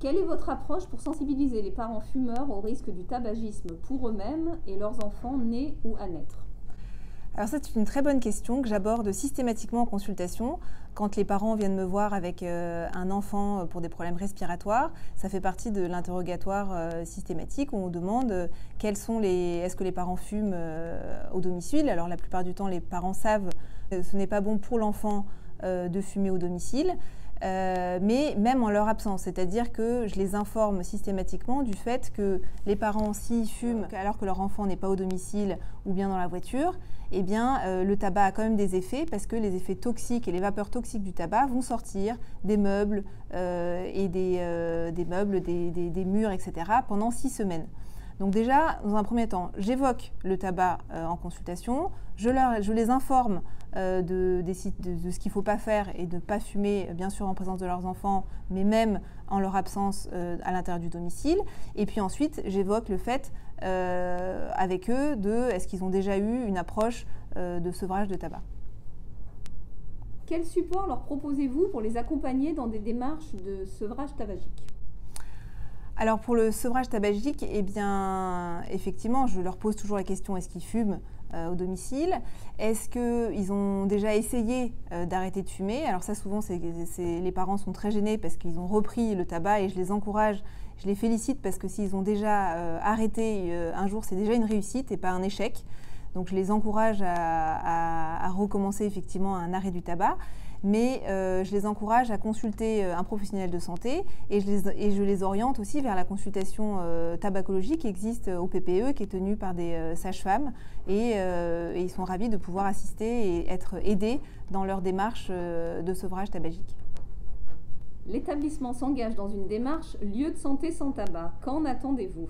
Quelle est votre approche pour sensibiliser les parents fumeurs au risque du tabagisme pour eux-mêmes et leurs enfants nés ou à naître? Alors ça, c'est une très bonne question que j'aborde systématiquement en consultation. Quand les parents viennent me voir avec un enfant pour des problèmes respiratoires, ça fait partie de l'interrogatoire systématique où on demande est-ce que les parents fument au domicile. Alors la plupart du temps, les parents savent que ce n'est pas bon pour l'enfant de fumer au domicile. Mais même en leur absence, c'est-à-dire que je les informe systématiquement du fait que les parents, s'ils fument alors que leur enfant n'est pas au domicile ou bien dans la voiture, eh bien, le tabac a quand même des effets parce que les effets toxiques et les vapeurs toxiques du tabac vont sortir des meubles et des murs, etc. pendant 6 semaines. Donc déjà, dans un premier temps, j'évoque le tabac en consultation, je les informe de ce qu'il ne faut pas faire et de ne pas fumer, bien sûr en présence de leurs enfants, mais même en leur absence à l'intérieur du domicile. Et puis ensuite, j'évoque le fait avec eux est-ce qu'ils ont déjà eu une approche de sevrage de tabac. Quel support leur proposez-vous pour les accompagner dans des démarches de sevrage tabagique? Alors pour le sevrage tabagique, eh bien, effectivement, je leur pose toujours la question, est-ce qu'ils fument au domicile? Est-ce qu'ils ont déjà essayé d'arrêter de fumer? Alors ça, souvent, les parents sont très gênés parce qu'ils ont repris le tabac et je les encourage, je les félicite parce que s'ils ont déjà arrêté un jour, c'est déjà une réussite et pas un échec. Donc je les encourage à recommencer effectivement un arrêt du tabac. Mais je les encourage à consulter un professionnel de santé et je les oriente aussi vers la consultation tabacologique qui existe au PPE, qui est tenue par des sages-femmes et ils sont ravis de pouvoir assister et être aidés dans leur démarche de sevrage tabagique. L'établissement s'engage dans une démarche lieu de santé sans tabac. Qu'en attendez-vous?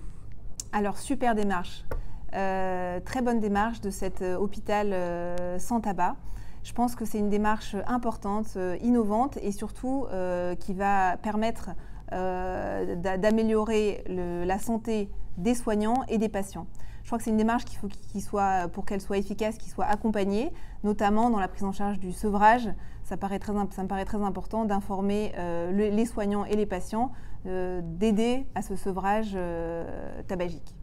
Alors, super démarche, très bonne démarche de cet hôpital sans tabac. Je pense que c'est une démarche importante, innovante et surtout qui va permettre d'améliorer la santé des soignants et des patients. Je crois que c'est une démarche pour qu'elle soit efficace, qu'il soit accompagnée, notamment dans la prise en charge du sevrage. Ça me paraît très important d'informer les soignants et les patients, d'aider à ce sevrage tabagique.